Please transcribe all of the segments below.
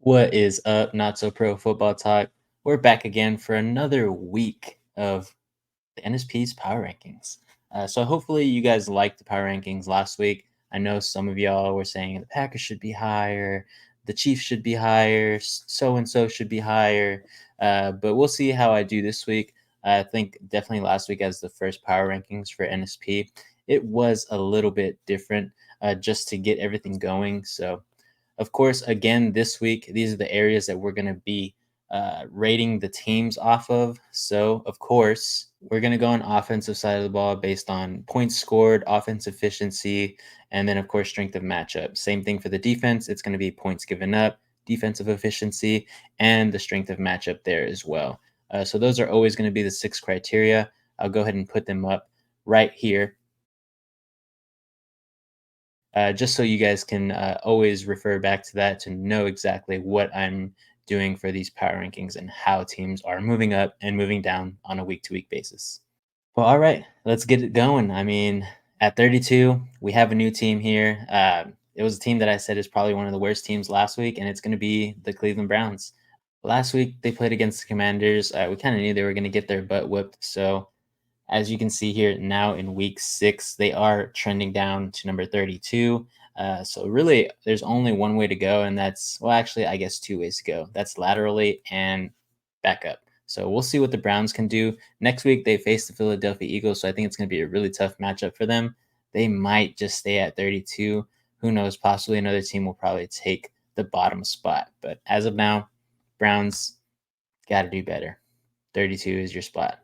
What is up, Not So Pro Football Talk? We're back again for another week of the NSP's Power Rankings. So hopefully you guys liked the Power Rankings last week. I know some of y'all were saying the Packers should be higher, the Chiefs should be higher, so and so should be higher. But we'll see how I do this week. I think definitely last week as the first Power Rankings for NSP, it was a little bit different just to get everything going. So of course, again, this week, these are the areas that we're going to be rating the teams off of. So, of course, we're going to go on offensive side of the ball based on points scored, offense efficiency, and then, of course, strength of matchup. Same thing for the defense. It's going to be points given up, defensive efficiency, and the strength of matchup there as well. So, those are always going to be the 6 criteria. I'll go ahead and put them up right here just so you guys can always refer back to that to know exactly what I'm doing for these power rankings and how teams are moving up and moving down on a week to week basis. Well, all right, let's get it going. I mean, at 32, we have a new team here. It was a team that I said is probably one of the worst teams last week, and it's going to be the Cleveland Browns. Last week, they played against the Commanders. We kind of knew they were going to get their butt whipped. So as you can see here now in week 6, they are trending down to number 32. So really, there's only one way to go, and that's well, actually, I guess 2 ways to go. That's laterally and back up. So we'll see what the Browns can do next week. They face the Philadelphia Eagles, so I think it's going to be a really tough matchup for them. They might just stay at 32. Who knows? Possibly another team will probably take the bottom spot. But as of now, Browns got to do better. 32 is your spot.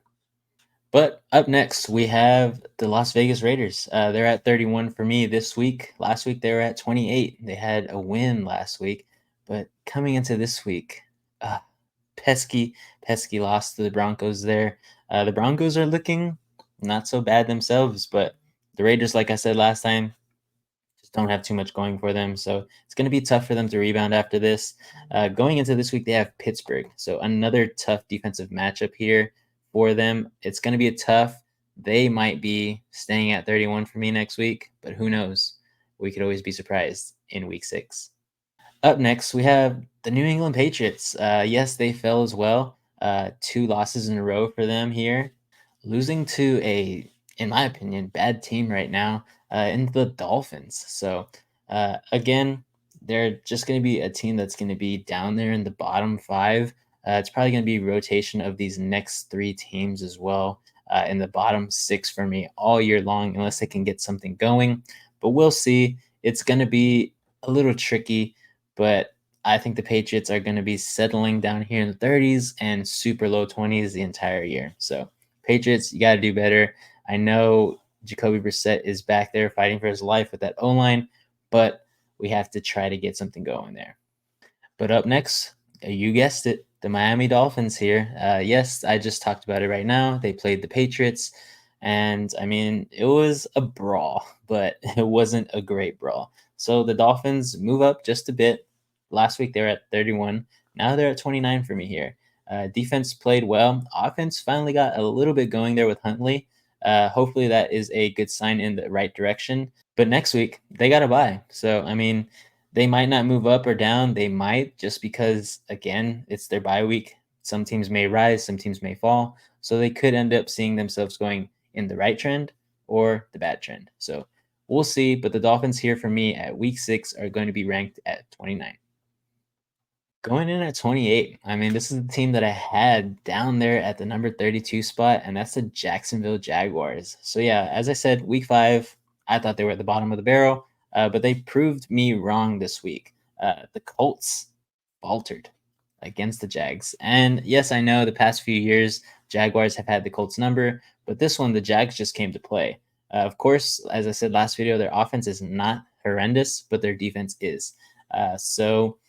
But up next, we have the Las Vegas Raiders. They're at 31 for me this week. Last week, they were at 28. They had a win last week. But coming into this week, uh, pesky loss to the Broncos there. The Broncos are looking not so bad themselves, but the Raiders, like I said last time, just don't have too much going for them. So it's going to be tough for them to rebound after this. Going into this week, they have Pittsburgh. So another tough defensive matchup here for them. It's going to be a tough. They might be staying at 31 for me next week, but who knows? We could always be surprised in week 6. Up next, we have the New England Patriots. Yes, they fell as well. 2 losses in a row for them here. Losing to a, in my opinion, bad team right now in the Dolphins. So, again, they're just going to be a team that's going to be down there in the bottom 5. It's probably going to be rotation of these next 3 teams as well in the bottom 6 for me all year long, unless they can get something going. But we'll see. It's going to be a little tricky, but I think the Patriots are going to be settling down here in the 30s and super low 20s the entire year. So, Patriots, you got to do better. I know Jacoby Brissett is back there fighting for his life with that O-line, but we have to try to get something going there. But up next, you guessed it, the Miami Dolphins here. Yes, I just talked about it right now. They played the Patriots, and I mean, it was a brawl, but it wasn't a great brawl. So the Dolphins move up just a bit. Last week they were at 31. Now they're at 29 for me here. Defense played well. Offense finally got a little bit going there with Huntley. Hopefully that is a good sign in the right direction. But next week they got to bye. So I mean, they might not move up or down. They might just because again it's their bye week. Some teams may rise, some teams may fall. So they could end up seeing themselves going in the right trend or the bad trend. So we'll see. But the Dolphins here for me at week 6 are going to be ranked at 29. Going in at 28, I mean, this is the team that I had down there at the number 32 spot, and that's the Jacksonville Jaguars. So, yeah, as I said, week 5, I thought they were at the bottom of the barrel, but they proved me wrong this week. The Colts faltered against the Jags. And yes, I know the past few years, Jaguars have had the Colts number, but this one, the Jags just came to play. Of course, as I said last video, their offense is not horrendous, but their defense is. So,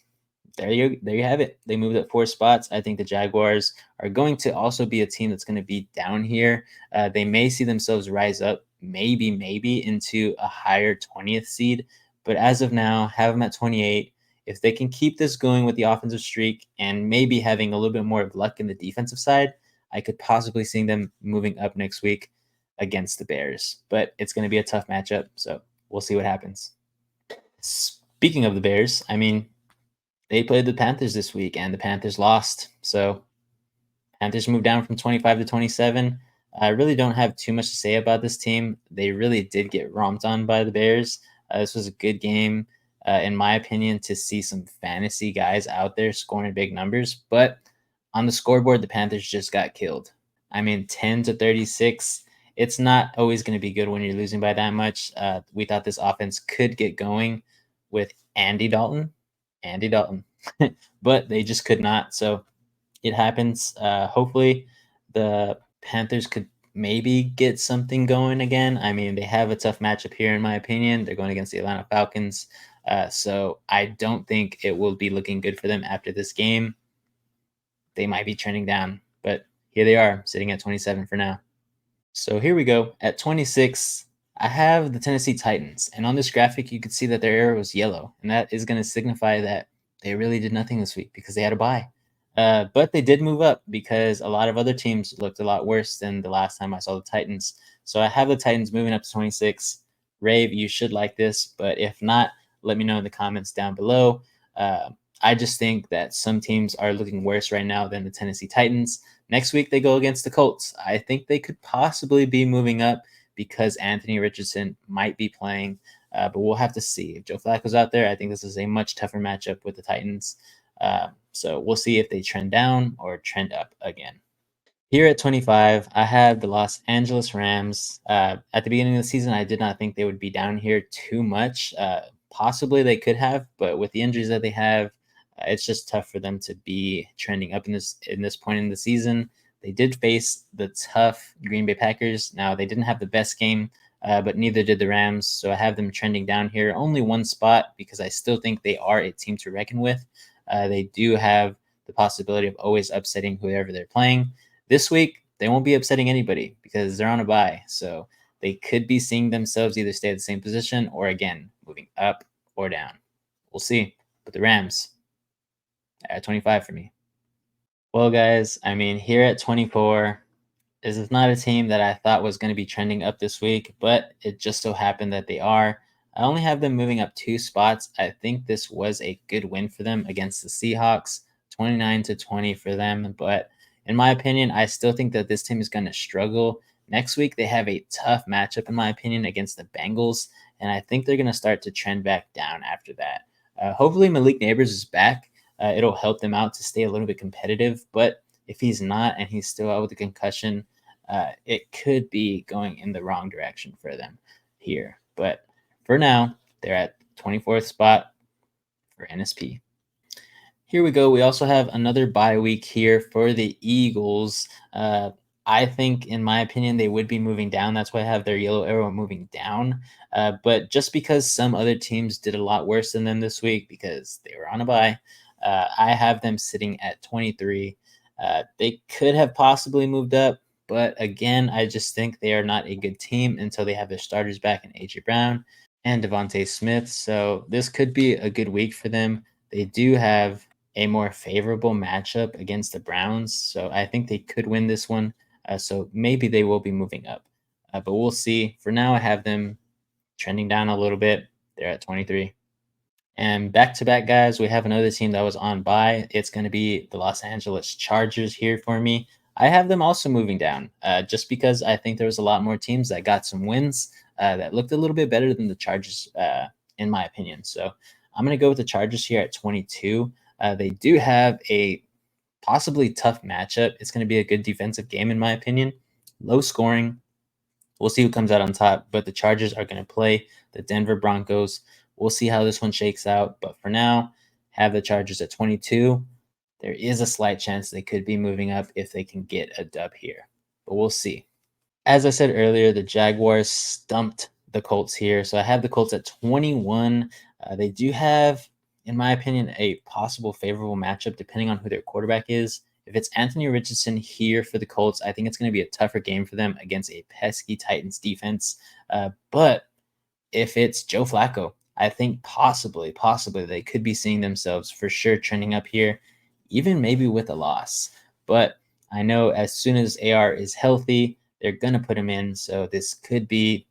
there you have it. They moved up 4 spots. I think the Jaguars are going to also be a team that's going to be down here. They may see themselves rise up, maybe into a higher 20th seed. But as of now, have them at 28. If they can keep this going with the offensive streak and maybe having a little bit more of luck in the defensive side, I could possibly see them moving up next week against the Bears. But it's going to be a tough matchup, so we'll see what happens. Speaking of the Bears, I mean, they played the Panthers this week, and the Panthers lost. So Panthers moved down from 25 to 27. I really don't have too much to say about this team. They really did get romped on by the Bears. This was a good game, in my opinion, to see some fantasy guys out there scoring big numbers. But on the scoreboard, the Panthers just got killed. I mean, 10 to 36. It's not always going to be good when you're losing by that much. We thought this offense could get going with Andy Dalton, but they just could not. So it happens. Hopefully, the Panthers could maybe get something going again. I mean, they have a tough matchup here, in my opinion. They're going against the Atlanta Falcons. So I don't think it will be looking good for them after this game. They might be trending down, but here they are, sitting at 27 for now. So here we go. At 26, I have the Tennessee Titans. And on this graphic, you can see that their arrow is yellow. And that is going to signify that they really did nothing this week because they had a bye. But they did move up because a lot of other teams looked a lot worse than the last time I saw the Titans. So I have the Titans moving up to 26. Rave, you should like this. But if not, let me know in the comments down below. I just think that some teams are looking worse right now than the Tennessee Titans. Next week, they go against the Colts. I think they could possibly be moving up because Anthony Richardson might be playing, but we'll have to see. If Joe Flacco's out there, I think this is a much tougher matchup with the Titans. So we'll see if they trend down or trend up again. Here at 25, I have the Los Angeles Rams. At the beginning of the season, I did not think they would be down here too much. Possibly they could have, but with the injuries that they have, it's just tough for them to be trending up in this point in the season. They did face the tough Green Bay Packers. Now they didn't have the best game, but neither did the Rams. So I have them trending down here, only one spot because I still think they are a team to reckon with. They do have the possibility of always upsetting whoever they're playing. This week they won't be upsetting anybody because they're on a bye. So they could be seeing themselves either stay at the same position or again moving up or down. We'll see. But the Rams at 25 for me. Well, guys, I mean, here at 24, this is not a team that I thought was going to be trending up this week, but it just so happened that they are. I only have them moving up 2 spots. I think this was a good win for them against the Seahawks, 29 to 20 for them. But in my opinion, I still think that this team is going to struggle. Next week, they have a tough matchup, in my opinion, against the Bengals, and I think they're going to start to trend back down after that. Hopefully, Malik Neighbors is back. It'll help them out to stay a little bit competitive. But if he's not and he's still out with a concussion, it could be going in the wrong direction for them here. But for now, they're at 24th spot for NSP. Here we go. We also have another bye week here for the Eagles. I think, in my opinion, they would be moving down. That's why I have their yellow arrow moving down. But just because some other teams did a lot worse than them this week because they were on a bye, I have them sitting at 23. They could have possibly moved up, but again, I just think they are not a good team until they have their starters back in A.J. Brown and Devontae Smith. So this could be a good week for them. They do have a more favorable matchup against the Browns, so I think they could win this one. So maybe they will be moving up, but we'll see. For now, I have them trending down a little bit. They're at 23. And back to back, guys, we have another team that was on bye. It's going to be the Los Angeles Chargers here for me. I have them also moving down just because I think there was a lot more teams that got some wins that looked a little bit better than the Chargers, in my opinion. So I'm going to go with the Chargers here at 22. They do have a possibly tough matchup. It's going to be a good defensive game, in my opinion. Low scoring. We'll see who comes out on top, but the Chargers are going to play the Denver Broncos. We'll see how this one shakes out. But for now, have the Chargers at 22. There is a slight chance they could be moving up if they can get a dub here, but we'll see. As I said earlier, the Jaguars stumped the Colts here. So I have the Colts at 21. They do have, in my opinion, a possible favorable matchup depending on who their quarterback is. If it's Anthony Richardson here for the Colts, I think it's going to be a tougher game for them against a pesky Titans defense. But if it's Joe Flacco, I think possibly they could be seeing themselves for sure trending up here, even maybe with a loss. But I know as soon as AR is healthy, they're going to put him in. So this could be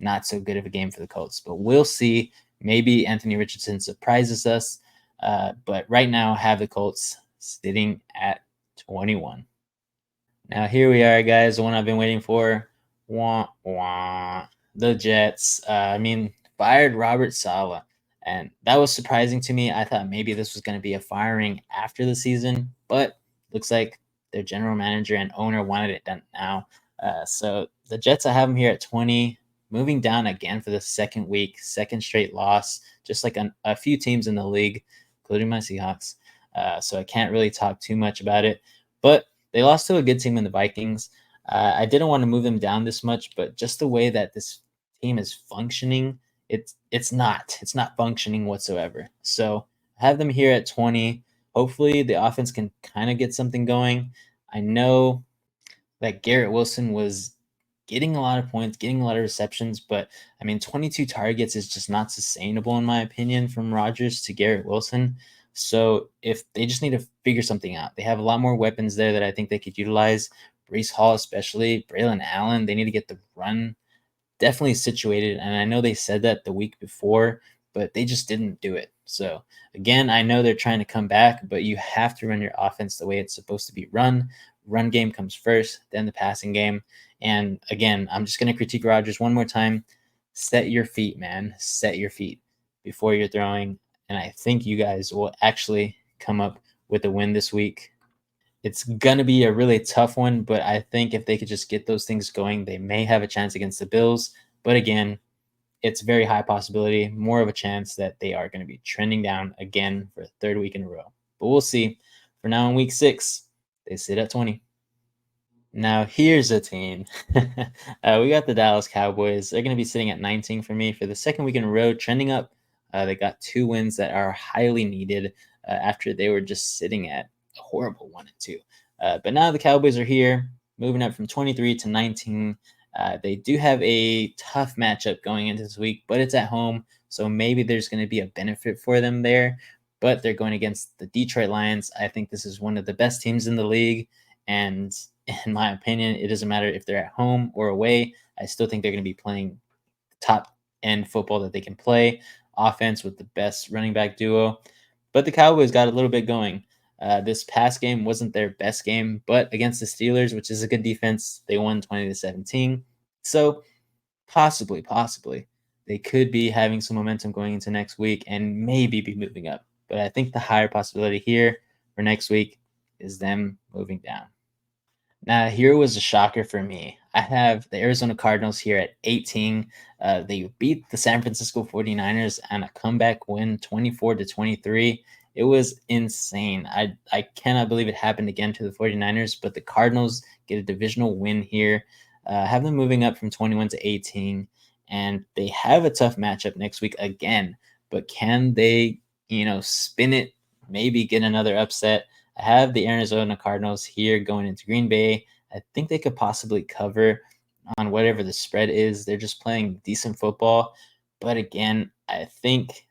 not so good of a game for the Colts, but we'll see. Maybe Anthony Richardson surprises us. But right now, have the Colts sitting at 21. Now here we are, guys. The one I've been waiting for. Wah, wah. The Jets. Fired Robert Sala, and that was surprising to me. I thought maybe this was going to be a firing after the season, but looks like their general manager and owner wanted it done now. So the Jets, I have them here at 20, moving down again for the second week, second straight loss, just like a few teams in the league, including my Seahawks. So I can't really talk too much about it, but they lost to a good team in the Vikings. I didn't want to move them down this much, but just the way that this team is functioning, it's not functioning whatsoever. So I have them here at 20. Hopefully the offense can kind of get something going. I know that Garrett Wilson was getting a lot of points, getting a lot of receptions, but 22 targets is just not sustainable in my opinion from Rodgers to Garrett Wilson. So if they just need to figure something out, they have a lot more weapons there that I think they could utilize. Brees Hall, especially Braylon Allen, they need to get the run definitely situated. And I know they said that the week before, but they just didn't do it. So again, I know they're trying to come back, but you have to run your offense the way it's supposed to be run. Run game comes first, then the passing game. And again, I'm just going to critique Rodgers one more time. Set your feet, man. Set your feet before you're throwing. And I think you guys will actually come up with a win this week. It's gonna be a really tough one, but I think if they could just get those things going, they may have a chance against the Bills. But again, it's very high possibility, more of a chance that they are going to be trending down again for a third week in a row. But we'll see. For now, in week 6, they sit at 20. Now, here's a team. We got the Dallas Cowboys. They're going to be sitting at 19 for me for the second week in a row, trending up. They got 2 wins that are highly needed after they were just sitting at a horrible 1-2. But now the Cowboys are here, moving up from 23 to 19. They do have a tough matchup going into this week, but it's at home, so maybe there's going to be a benefit for them there. But they're going against the Detroit Lions. I think this is one of the best teams in the league, and in my opinion, it doesn't matter if they're at home or away. I still think they're going to be playing top end football that they can play, offense with the best running back duo. But the Cowboys got a little bit going. This past game wasn't their best game, but against the Steelers, which is a good defense, they won 20-17. So possibly, they could be having some momentum going into next week and maybe be moving up. But I think the higher possibility here for next week is them moving down. Now, here was a shocker for me. I have the Arizona Cardinals here at 18. They beat the San Francisco 49ers on a comeback win 24-23. It was insane. I cannot believe it happened again to the 49ers, but the Cardinals get a divisional win here, have them moving up from 21 to 18, and they have a tough matchup next week again. But can they, spin it, maybe get another upset? I have the Arizona Cardinals here going into Green Bay. I think they could possibly cover on whatever the spread is. They're just playing decent football. But again, I think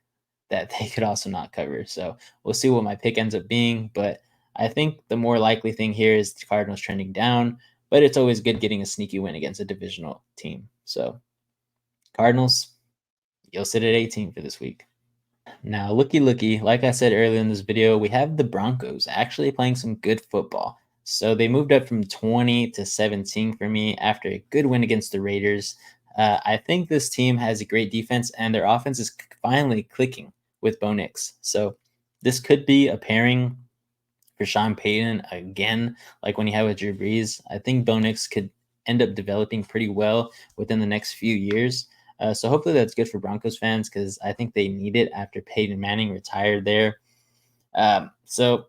that they could also not cover. So we'll see what my pick ends up being. But I think the more likely thing here is the Cardinals trending down. But it's always good getting a sneaky win against a divisional team. So Cardinals, you'll sit at 18 for this week. Now, looky, like I said earlier in this video, we have the Broncos actually playing some good football. So they moved up from 20 to 17 for me after a good win against the Raiders. I think this team has a great defense, and their offense is finally clicking with Bo Nix. So this could be a pairing for Sean Payton again, like when he had with Drew Brees. I think Bo Nix could end up developing pretty well within the next few years. So hopefully that's good for Broncos fans because I think they need it after Peyton Manning retired there. So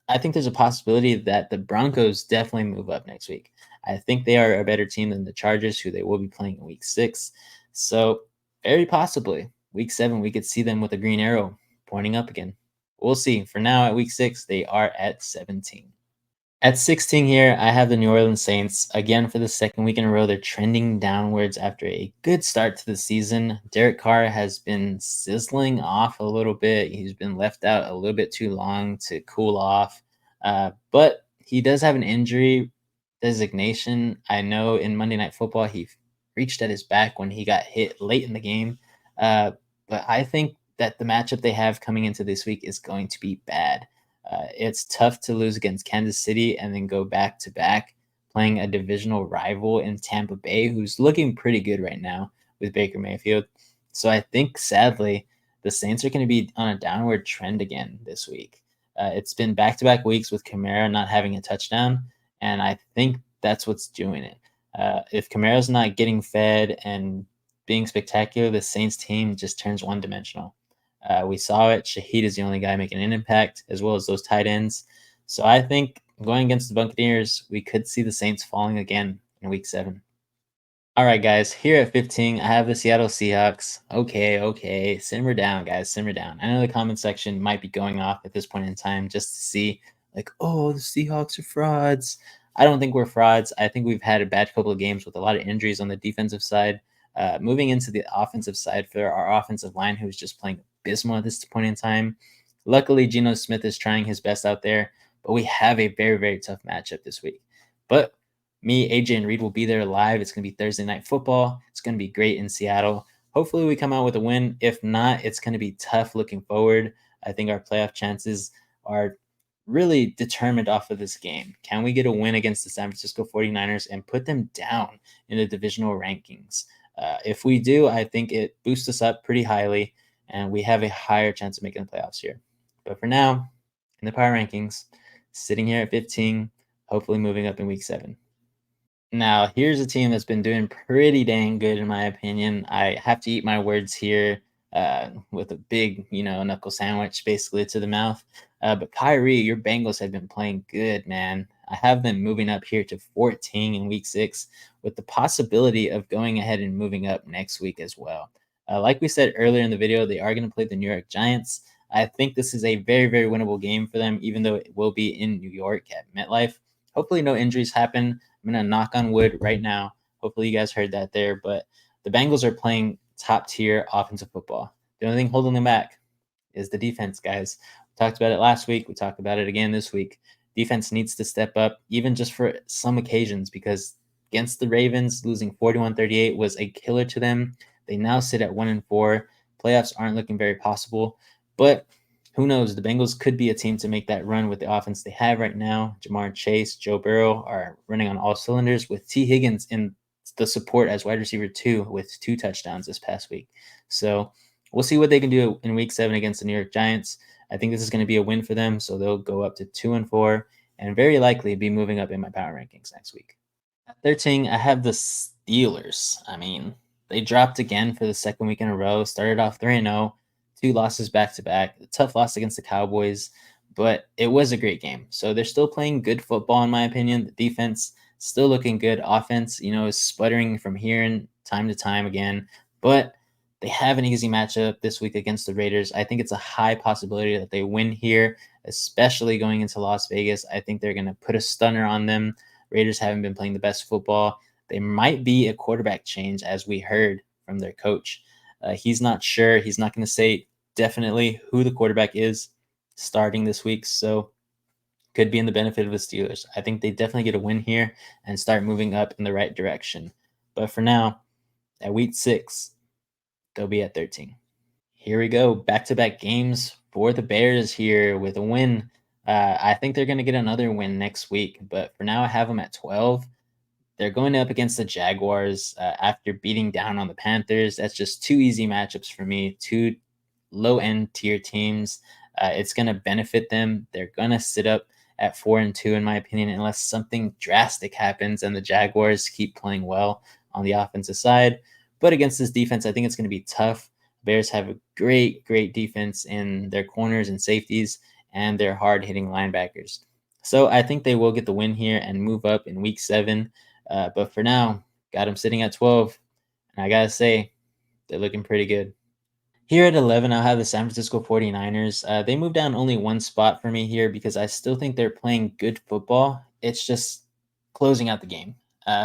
I think there's a possibility that the Broncos definitely move up next week. I think they are a better team than the Chargers, who they will be playing in week 6. So very possibly week 7, we could see them with a green arrow pointing up again. We'll see. For now, at week 6, they are at 17. At 16 here, I have the New Orleans Saints. Again, for the second week in a row, they're trending downwards after a good start to the season. Derek Carr has been sizzling off a little bit. He's been left out a little bit too long to cool off. But he does have an injury designation. I know in Monday Night Football, he reached at his back when he got hit late in the game. But I think that the matchup they have coming into this week is going to be bad. It's tough to lose against Kansas City and then go back to back playing a divisional rival in Tampa Bay, who's looking pretty good right now with Baker Mayfield. So I think sadly, the Saints are going to be on a downward trend again this week. It's been back to back weeks with Kamara not having a touchdown, and I think that's what's doing it. If Kamara's not getting fed and being spectacular, the Saints team just turns one dimensional. We saw it. Shaheed is the only guy making an impact, as well as those tight ends. So I think going against the Buccaneers, we could see the Saints falling again in week 7. All right, guys, here at 15, I have the Seattle Seahawks. Okay, simmer down, guys, simmer down. I know the comment section might be going off at this point in time just to see, like, oh, the Seahawks are frauds. I don't think we're frauds. I think we've had a bad couple of games with a lot of injuries on the defensive side. Moving into the offensive side for our offensive line, who's just playing abysmal at this point in time. Luckily, Geno Smith is trying his best out there, but we have a very, very tough matchup this week. But me, AJ, and Reed will be there live. It's going to be Thursday Night Football. It's going to be great in Seattle. Hopefully, we come out with a win. If not, it's going to be tough looking forward. I think our playoff chances are really determined off of this game. Can we get a win against the San Francisco 49ers and put them down in the divisional rankings? If we do, I think it boosts us up pretty highly, and we have a higher chance of making the playoffs here. But for now, in the power rankings, sitting here at 15, hopefully moving up in week 7. Now, here's a team that's been doing pretty dang good, in my opinion. I have to eat my words here with a big, knuckle sandwich basically to the mouth. But Kyrie, your Bengals have been playing good, man. I have them moving up here to 14 in week 6 with the possibility of going ahead and moving up next week as well. Like we said earlier in the video, they are going to play the New York Giants. I think this is a very, very winnable game for them, even though it will be in New York at MetLife. Hopefully, no injuries happen. I'm going to knock on wood right now. Hopefully, you guys heard that there. But the Bengals are playing top tier offensive football. The only thing holding them back is the defense, guys. We talked about it last week. We talked about it again this week. Defense needs to step up, even just for some occasions, because against the Ravens, losing 41-38 was a killer to them. They now sit at 1-4. Playoffs aren't looking very possible, but who knows? The Bengals could be a team to make that run with the offense they have right now. Jamar Chase, Joe Burrow are running on all cylinders with T. Higgins in the support as wide receiver 2 with 2 touchdowns this past week. So we'll see what they can do in week 7 against the New York Giants. I think this is going to be a win for them, so they'll go up to 2-4 and very likely be moving up in my power rankings next week. At 13, I have the Steelers. I mean, they dropped again for the second week in a row, started off 3-0. 2 losses back to back. A tough loss against the Cowboys, but it was a great game. So they're still playing good football, in my opinion. The defense still looking good. Offense, is sputtering from here and time to time again, but they have an easy matchup this week against the Raiders. I think it's a high possibility that they win here, especially going into Las Vegas. I think they're going to put a stunner on them. Raiders haven't been playing the best football. They might be a quarterback change, as we heard from their coach. He's not sure. He's not going to say definitely who the quarterback is starting this week. So could be in the benefit of the Steelers. I think they definitely get a win here and start moving up in the right direction. But for now, at week 6, they'll be at 13. Here we go. Back-to-back games for the Bears here with a win. I think they're going to get another win next week. But for now, I have them at 12. They're going up against the Jaguars after beating down on the Panthers. That's just 2 easy matchups for me, 2 low-end tier teams. It's going to benefit them. They're going to sit up at 4-2, in my opinion, unless something drastic happens and the Jaguars keep playing well on the offensive side. But against this defense, I think it's going to be tough. Bears have a great, great defense in their corners and safeties and their hard-hitting linebackers. So I think they will get the win here and move up in week 7. But for now, got them sitting at 12. And I got to say, they're looking pretty good. Here at 11, I'll have the San Francisco 49ers. They moved down only 1 spot for me here because I still think they're playing good football. It's just closing out the game.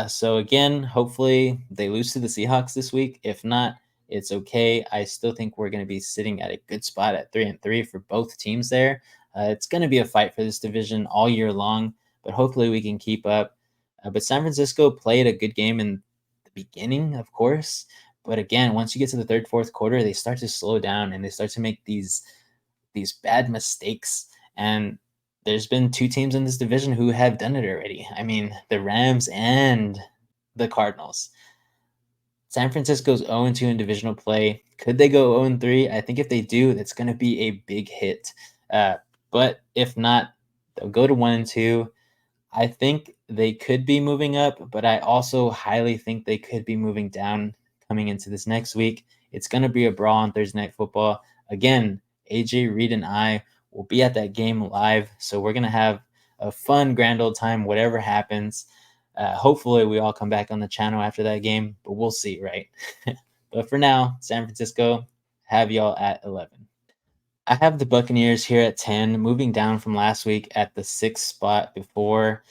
So again, hopefully they lose to the Seahawks this week. If not, it's okay. I still think we're going to be sitting at a good spot at 3-3 for both teams there. It's going to be a fight for this division all year long, but hopefully we can keep up. But San Francisco played a good game in the beginning, of course, But again, once you get to the third, fourth quarter, they start to slow down and they start to make these bad mistakes. And there's been two teams in this division who have done it already. I mean, the Rams and the Cardinals. San Francisco's 0-2 in divisional play. Could they go 0-3? I think if they do, that's going to be a big hit. Uh, but if not, they'll go to 1-2. I think they could be moving up, but I also highly think they could be moving down coming into this next week. It's going to be a brawl on Thursday Night Football. Again, AJ, Reed, and I will be at that game live. So we're going to have a fun, grand old time, whatever happens. Hopefully, we all come back on the channel after that game, but we'll see, right? But for now, San Francisco, have y'all at 11. I have the Buccaneers here at 10, moving down from last week at the sixth spot before.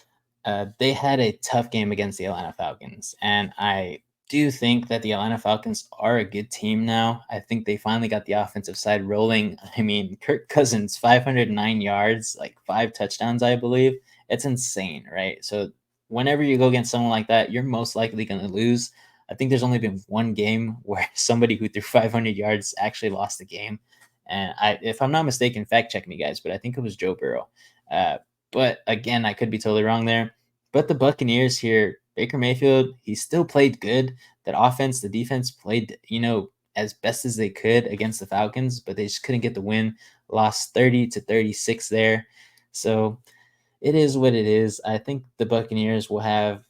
They had a tough game against the Atlanta Falcons, and I do think that the Atlanta Falcons are a good team now. I think they finally got the offensive side rolling. I mean, Kirk Cousins, 509 yards, like 5 touchdowns, I believe. It's insane, right? So whenever you go against someone like that, you're most likely going to lose. I think there's only been one game where somebody who threw 500 yards actually lost the game. And if I'm not mistaken, fact check me guys, but I think it was Joe Burrow. But again, I could be totally wrong there. But the Buccaneers here, Baker Mayfield, he still played good. That offense, the defense played, as best as they could against the Falcons, but they just couldn't get the win. Lost 30-36 there. So it is what it is. I think the Buccaneers will have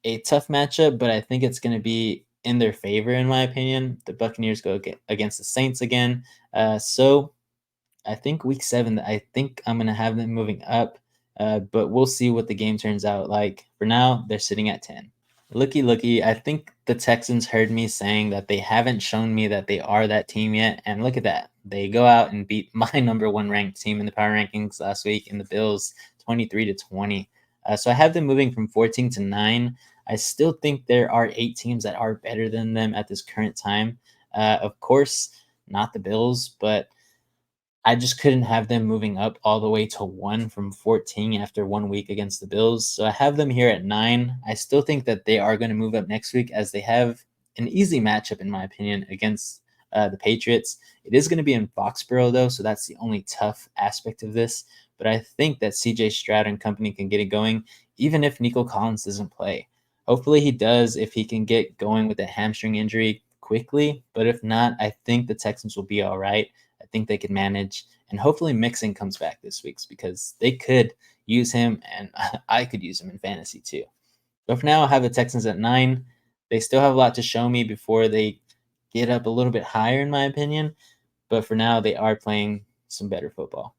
a tough matchup, but I think it's going to be in their favor, in my opinion. The Buccaneers go against the Saints again. So I think week 7, I think I'm going to have them moving up, but we'll see what the game turns out like. For now, they're sitting at 10. Looky. I think the Texans heard me saying that they haven't shown me that they are that team yet. And look at that. They go out and beat my number 1 ranked team in the power rankings last week in the Bills 23-20. So I have them moving from 14 to 9. I still think there are 8 teams that are better than them at this current time. Of course, not the Bills, but I just couldn't have them moving up all the way to 1 from 14 after 1 week against the Bills. So I have them here at 9. I still think that they are going to move up next week as they have an easy matchup, in my opinion, against the Patriots. It is going to be in Foxborough, though, so that's the only tough aspect of this. But I think that CJ Stroud and company can get it going, even if Nico Collins doesn't play. Hopefully he does if he can get going with a hamstring injury quickly. But if not, I think the Texans will be all right. I think they can manage. And hopefully Mixon comes back this week because they could use him, and I could use him in fantasy too. But for now, I have the Texans at 9. They still have a lot to show me before they get up a little bit higher, in my opinion. But for now, they are playing some better football.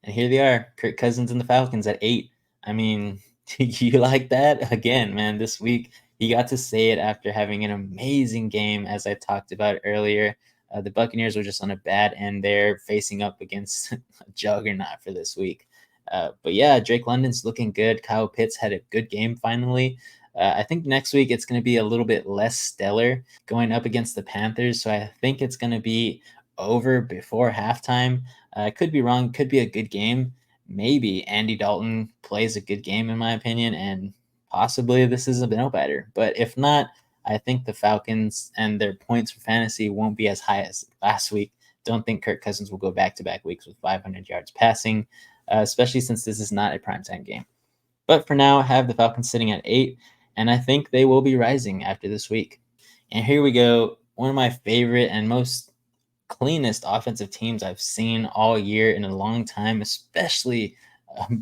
And here they are, Kirk Cousins and the Falcons at 8. I mean, you like that? Again, man, this week he got to say it after having an amazing game, as I talked about earlier. The Buccaneers were just on a bad end there, facing up against a juggernaut for this week. But yeah, Drake London's looking good. Kyle Pitts had a good game finally. I think next week it's going to be a little bit less stellar going up against the Panthers. So I think it's going to be over before halftime. I could be wrong. Could be a good game. Maybe Andy Dalton plays a good game, in my opinion, and possibly this is a no-batter. But if not, I think the Falcons and their points for fantasy won't be as high as last week. Don't think Kirk Cousins will go back-to-back weeks with 500 yards passing, especially since this is not a primetime game. But for now, I have the Falcons sitting at 8, and I think they will be rising after this week. And here we go. One of my favorite and most cleanest offensive teams I've seen all year in a long time, especially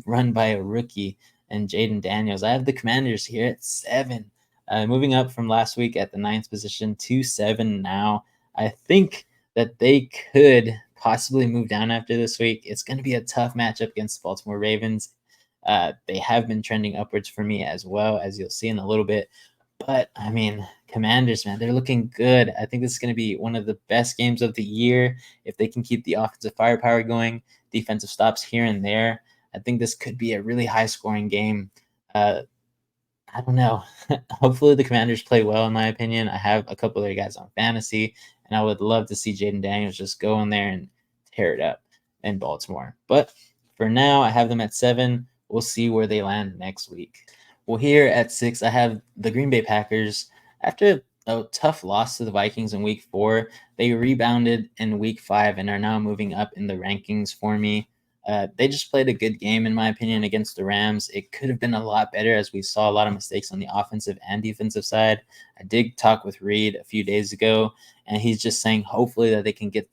run by a rookie and Jaden Daniels. I have the Commanders here at 7, moving up from last week at the 9th position to 7 now. I think that they could possibly move down after this week. It's going to be a tough matchup against the Baltimore Ravens. They have been trending upwards for me as well, as you'll see in a little bit. But I mean, Commanders, man, they're looking good. I think this is going to be one of the best games of the year if they can keep the offensive firepower going, defensive stops here and there. I think this could be a really high scoring game. I don't know. Hopefully the Commanders play well, in my opinion. I have a couple other guys on fantasy, and I would love to see Jaden Daniels just go in there and tear it up in Baltimore. But for now, I have them at 7. We'll see where they land next week. Well, here at 6, I have the Green Bay Packers. After a tough loss to the Vikings in week 4. They rebounded in week 5 and are now moving up in the rankings for me. They just played a good game, in my opinion, against the Rams. It could have been a lot better as we saw a lot of mistakes on the offensive and defensive side. I did talk with Reed a few days ago, and he's just saying hopefully that they can get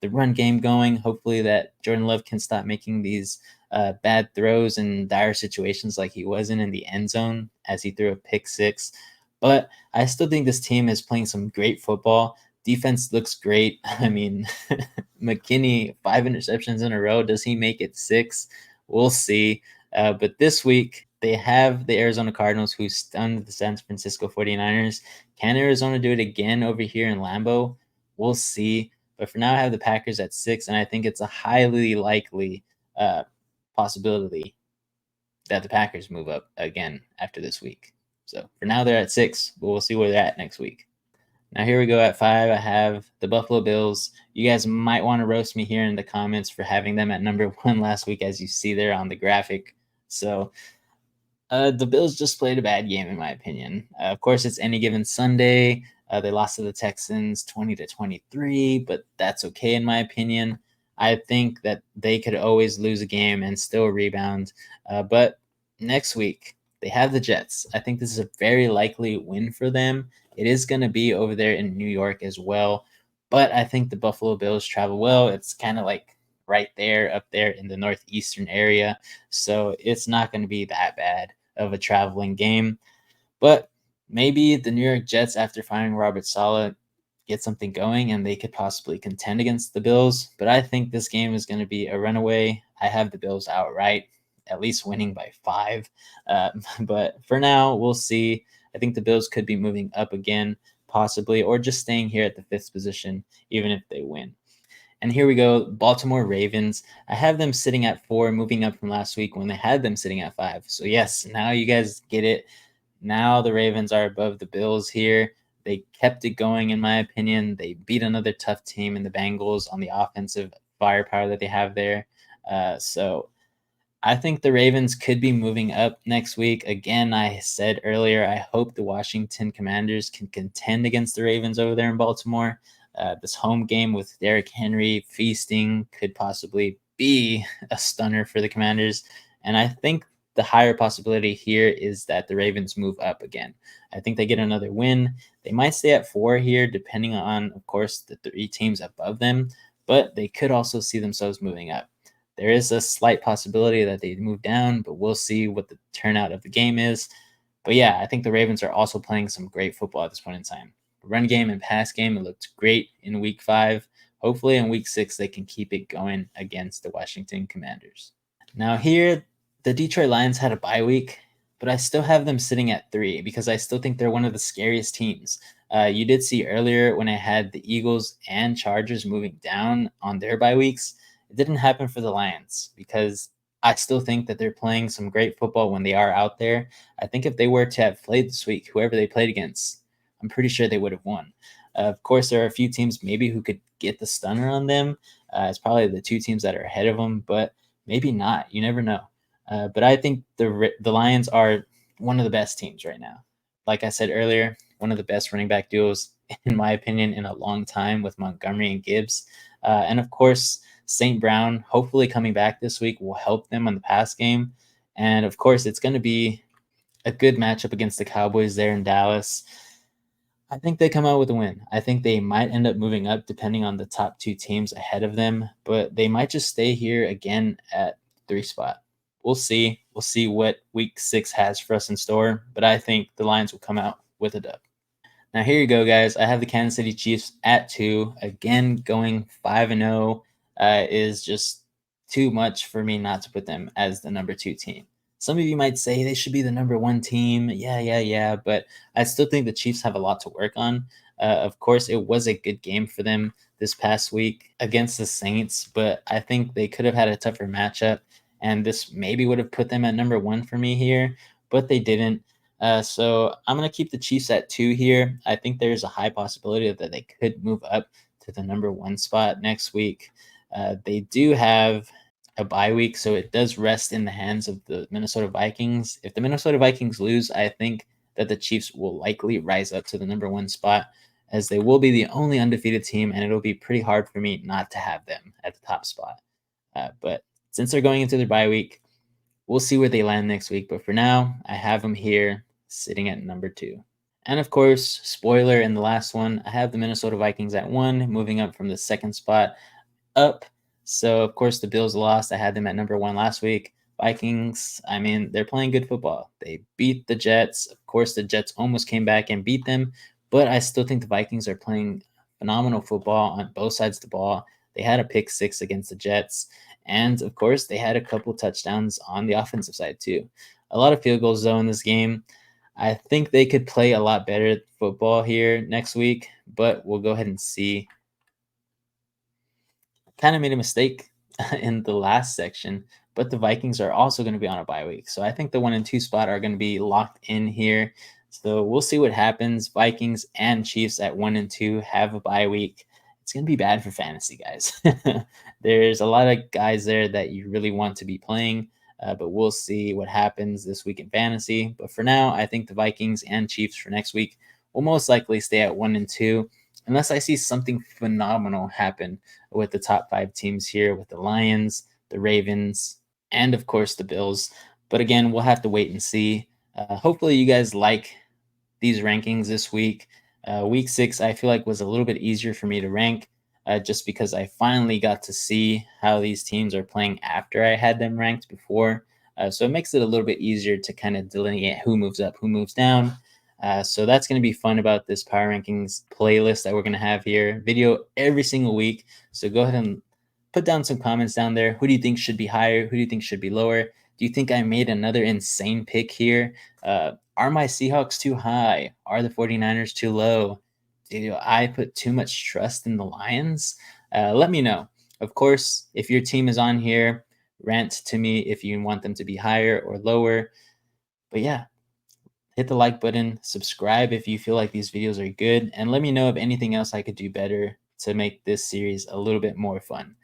the run game going. Hopefully that Jordan Love can stop making these bad throws in dire situations like he was in the end zone as he threw a pick six. But I still think this team is playing some great football. Defense looks great. I mean, McKinney, 5 interceptions in a row. Does he make it 6? We'll see. But this week, they have the Arizona Cardinals who stunned the San Francisco 49ers. Can Arizona do it again over here in Lambeau? We'll see. But for now, I have the Packers at 6, and I think it's a highly likely uh, possibility that the Packers move up again after this week. So for now, they're at 6, but we'll see where they're at next week. Now, here we go at 5. I have the Buffalo Bills. You guys might want to roast me here in the comments for having them at number 1 last week, as you see there on the graphic. So the Bills just played a bad game, in my opinion. Of course, it's any given Sunday. They lost to the Texans 20-23, but that's okay, in my opinion. I think that they could always lose a game and still rebound. But next week, they have the Jets. I think this is a very likely win for them. It is going to be over there in New York as well. But I think the Buffalo Bills travel well. It's kind of like right there, up there in the northeastern area. So it's not going to be that bad of a traveling game. But maybe the New York Jets, after firing Robert Saleh, get something going and they could possibly contend against the Bills. But I think this game is going to be a runaway. I have the Bills outright, at least winning by 5. Uh, but for now, we'll see. I think the Bills could be moving up again, possibly, or just staying here at the 5th position, even if they win. And here we go, Baltimore Ravens. I have them sitting at 4, moving up from last week when they had them sitting at 5. So yes, now you guys get it. Now the Ravens are above the Bills here. They kept it going, in my opinion. They beat another tough team in the Bengals on the offensive firepower that they have there. So I think the Ravens could be moving up next week. Again, I said earlier, I hope the Washington Commanders can contend against the Ravens over there in Baltimore. This home game with Derrick Henry feasting could possibly be a stunner for the Commanders. And I think the higher possibility here is that the Ravens move up again. I think they get another win. They might stay at 4 here, depending on, of course, the 3 teams above them, but they could also see themselves moving up. There is a slight possibility that they move down, but we'll see what the turnout of the game is. But yeah, I think the Ravens are also playing some great football at this point in time. Run game and pass game, it looked great in week 5. Hopefully in week 6, they can keep it going against the Washington Commanders. Now, here, the Detroit Lions had a bye week, but I still have them sitting at 3 because I still think they're one of the scariest teams. You did see earlier when I had the Eagles and Chargers moving down on their bye weeks. It didn't happen for the Lions because I still think that they're playing some great football when they are out there. I think if they were to have played this week, whoever they played against, I'm pretty sure they would have won. Of course, there are a few teams maybe who could get the stunner on them. It's probably the 2 teams that are ahead of them, but maybe not. You never know. But I think the Lions are one of the best teams right now. Like I said earlier, one of the best running back duos, in my opinion, in a long time with Montgomery and Gibbs. And of course, St. Brown, hopefully coming back this week, will help them on the pass game. And of course, it's going to be a good matchup against the Cowboys there in Dallas. I think they come out with a win. I think they might end up moving up depending on the top 2 teams ahead of them, but they might just stay here again at 3 spot. We'll see. We'll see what week 6 has for us in store, but I think the Lions will come out with a dub. Now here you go, guys. I have the Kansas City Chiefs at 2. Again, going 5-0 is just too much for me not to put them as the number 2 team. Some of you might say they should be the number 1 team. Yeah. But I still think the Chiefs have a lot to work on. Of course, it was a good game for them this past week against the Saints, but I think they could have had a tougher matchup, and this maybe would have put them at number 1 for me here, but they didn't. So I'm going to keep the Chiefs at 2 here. I think there's a high possibility that they could move up to the number 1 spot next week. They do have a bye week, so it does rest in the hands of the Minnesota Vikings. If the Minnesota Vikings lose, I think that the Chiefs will likely rise up to the number one spot, as they will be the only undefeated team, and it'll be pretty hard for me not to have them at the top spot. But since they're going into their bye week, we'll see where they land next week. But for now, I have them here sitting at number 2. And of course, spoiler in the last one, I have the Minnesota Vikings at 1, moving up from the second spot up. So, of course, the Bills lost. I had them at number 1 last week. Vikings, I mean, they're playing good football. They beat the Jets. Of course, the Jets almost came back and beat them, but I still think the Vikings are playing phenomenal football on both sides of the ball. They had a pick 6 against the Jets, and of course, they had a couple touchdowns on the offensive side too. A lot of field goals though in this game. I think they could play a lot better football here next week, but we'll go ahead and see. Kind of made a mistake in the last section, but the Vikings are also going to be on a bye week. So I think the 1 and 2 spot are going to be locked in here. So we'll see what happens. Vikings and Chiefs at 1 and 2 have a bye week. It's going to be bad for fantasy, guys. There's a lot of guys there that you really want to be playing, but we'll see what happens this week in fantasy. But for now, I think the Vikings and Chiefs for next week will most likely stay at 1 and 2, unless I see something phenomenal happen with the top 5 teams here, with the Lions, the Ravens, and of course the Bills. But again, we'll have to wait and see. Hopefully you guys like these rankings this week. Week 6, I feel like was a little bit easier for me to rank, just because I finally got to see how these teams are playing after I had them ranked before. So it makes it a little bit easier to kind of delineate who moves up, who moves down. So that's going to be fun about this Power Rankings playlist that we're going to have here. Video every single week. So go ahead and put down some comments down there. Who do you think should be higher? Who do you think should be lower? Do you think I made another insane pick here? Are my Seahawks too high? Are the 49ers too low? Do I put too much trust in the Lions? Let me know. Of course, if your team is on here, rant to me if you want them to be higher or lower. But yeah, hit the like button, subscribe if you feel like these videos are good, and let me know if anything else I could do better to make this series a little bit more fun.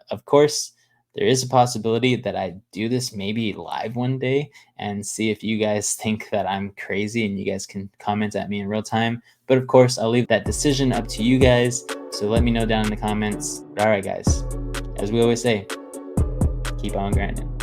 Of course, there is a possibility that I do this maybe live one day and see if you guys think that I'm crazy, and you guys can comment at me in real time. But of course, I'll leave that decision up to you guys. So let me know down in the comments. All right, guys, as we always say, keep on grinding.